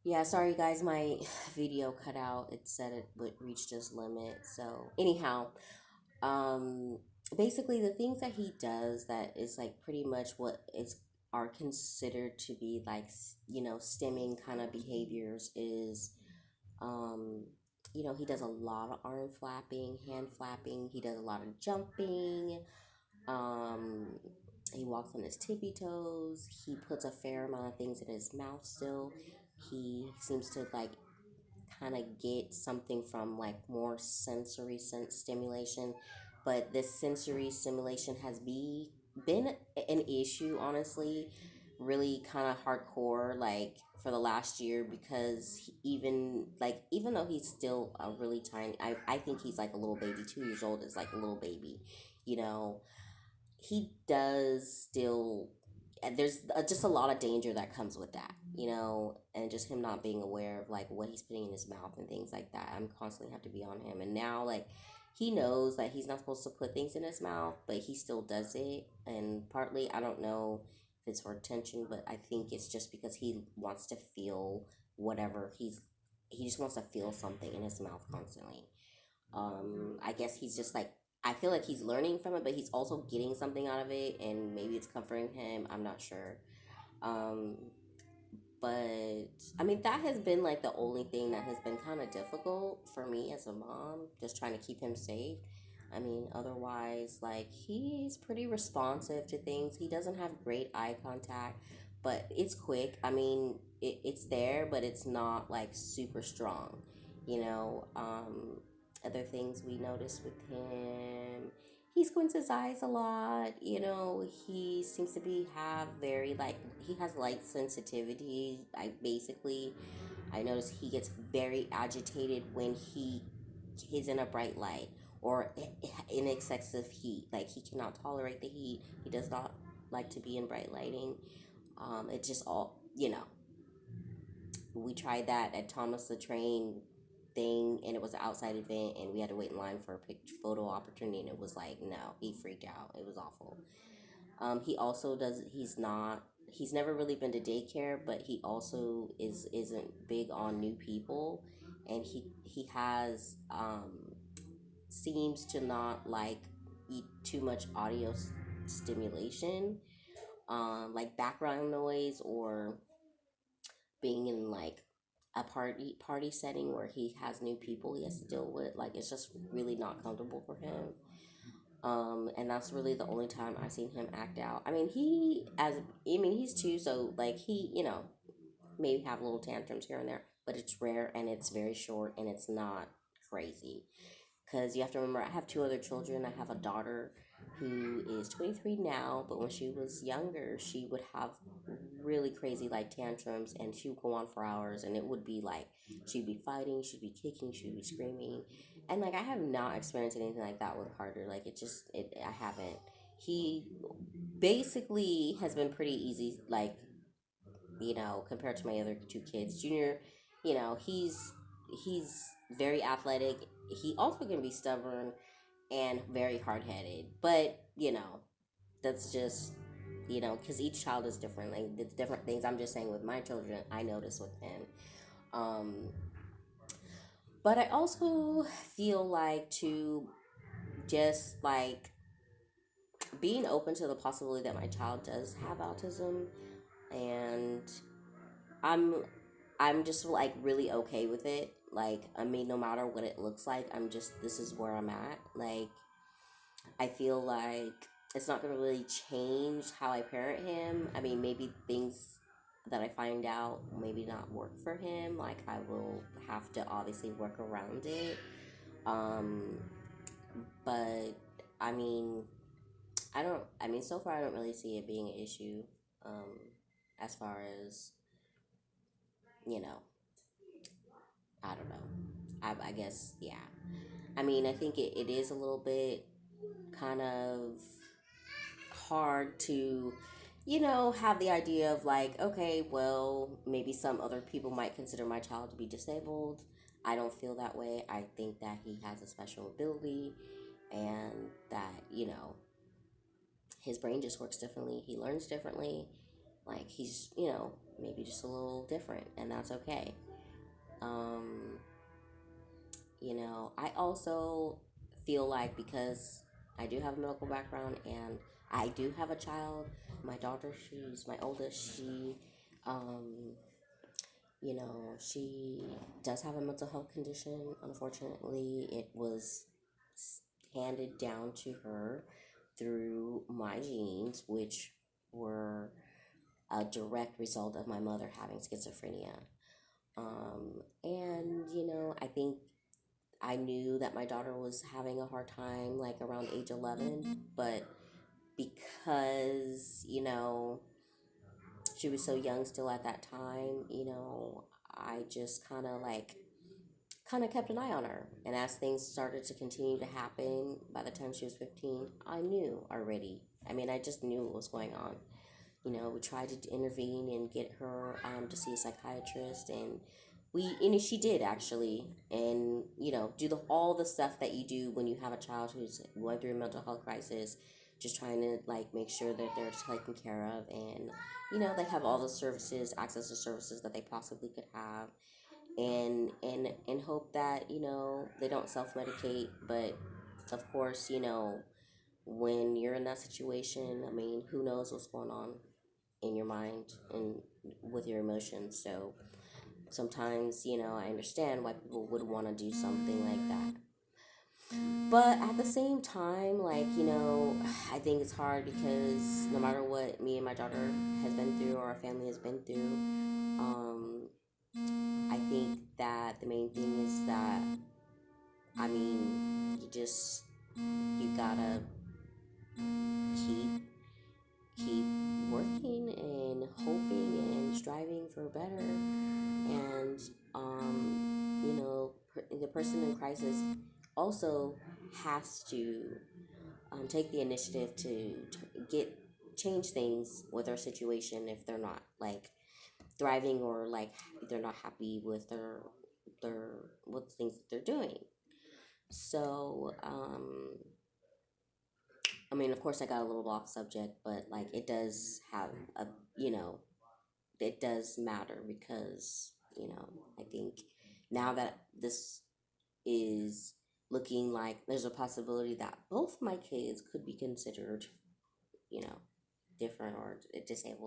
Yeah, sorry guys, my video cut out. It said it would reach this limit. So, anyhow, um basically the things that he does that is like pretty much what is are considered to be like stemming kind of behaviors is um he does a lot of arm flapping, hand flapping, he does a lot of jumping. um he walks on his tippy toes. He puts a fair amount of things in his mouth still. He seems to like kind of get something from like more sensory sense stimulation, but this sensory stimulation has been an issue, honestly, really kind of hardcore, like for the last year, because even though he's still a really tiny, I think he's like a little baby. 2 years old is like a little baby, you know he does still, and there's just a lot of danger that comes with that, and just him not being aware of like what he's putting in his mouth and things like that. I'm constantly have to be on him, and now like he knows that he's not supposed to put things in his mouth, but he still does it. And partly, I don't know if it's for attention, but I think it's just because he wants to feel whatever he just wants to feel something in his mouth constantly. I guess he's just like, I feel like he's learning from it, but he's also getting something out of it, and maybe it's comforting him. I'm not sure. Um, but I mean, that has been like the only thing that has been kind of difficult for me as a mom, just trying to keep him safe. I mean, otherwise, like, he's pretty responsive to things. He doesn't have great eye contact, but it's quick. I mean, it's there, but it's not like super strong, you know. Other things we notice with him, he squints his eyes a lot. He seems to be have very like, he has light sensitivity. I notice he gets very agitated when he's in a bright light or in excessive heat. Like, he cannot tolerate the heat. He does not like to be in bright lighting. It just all, we tried that at Thomas the Train thing, and it was an outside event, and we had to wait in line for a photo opportunity, and it was like, no, he freaked out. It was awful. He also does. He's never really been to daycare, but he also isn't big on new people, and he has seems to not like eat too much audio stimulation, like background noise, or being in like a party setting where he has new people he has to deal with. Like, it's just really not comfortable for him. And that's really the only time I've seen him act out. He's two, so like he, maybe have little tantrums here and there, but it's rare and it's very short and it's not crazy. Because you have to remember, I have two other children. I have a daughter who is 23 now, but when she was younger, she would have really crazy like tantrums, and she would go on for hours, and it would be like she'd be fighting, she'd be kicking, she'd be screaming. And like, I have not experienced anything like that with Carter. Like, I haven't. He basically has been pretty easy, like, compared to my other two kids. Junior, he's very athletic. He also can be stubborn and very hard headed. But, that's just, because each child is different. Like, the different things I'm just saying with my children, I notice with him. Um, but I also feel like to just like being open to the possibility that my child does have autism, and I'm I'm just like really okay with it. Like, I mean, no matter what it looks like, this is where I'm at. Like, I feel like it's not gonna really change how I parent him. I mean, maybe things that I find out maybe not work for him. Like, I will have to obviously work around it. Um, but I mean, I don't. I mean, so far I don't really see it being an issue. Um, as far as you know, I don't know. I guess, yeah. I mean, I think it is a little bit kind of hard to, have the idea of like, okay, well, maybe some other people might consider my child to be disabled. I don't feel that way. I think that he has a special ability, and that, his brain just works differently. He learns differently. Like he's, maybe just a little different, and that's okay. Um, I also feel like because I do have a medical background and I do have a child, my daughter, she's my oldest, um, she does have a mental health condition. Unfortunately, it was handed down to her through my genes, which were a direct result of my mother having schizophrenia. And, I think I knew that my daughter was having a hard time like around age 11, but because, she was so young still at that time, I just kind of kept an eye on her. And as things started to continue to happen, by the time she was 15, I knew already. I mean, I just knew what was going on. We tried to intervene and get her to see a psychiatrist, and she did actually, and do all the stuff that you do when you have a child who's going through a mental health crisis, just trying to like make sure that they're taken care of, and they have all the services, access to services that they possibly could have, and hope that they don't self medicate, but of course when you're in that situation, I mean, who knows what's going on in your mind and with your emotions. So sometimes, I understand why people would want to do something like that. But at the same time, like, I think it's hard because no matter what me and my daughter has been through or our family has been through, I think that the main thing is that, I mean, you gotta keep keep working and hoping and striving for better. And the person in crisis also has to take the initiative to get change things with their situation if they're not like thriving, or like they're not happy with their with the things that they're doing. So I mean, of course, I got a little off subject, but like it does have a, you know, it does matter because, I think now that this is looking like there's a possibility that both my kids could be considered, you know, different or disabled.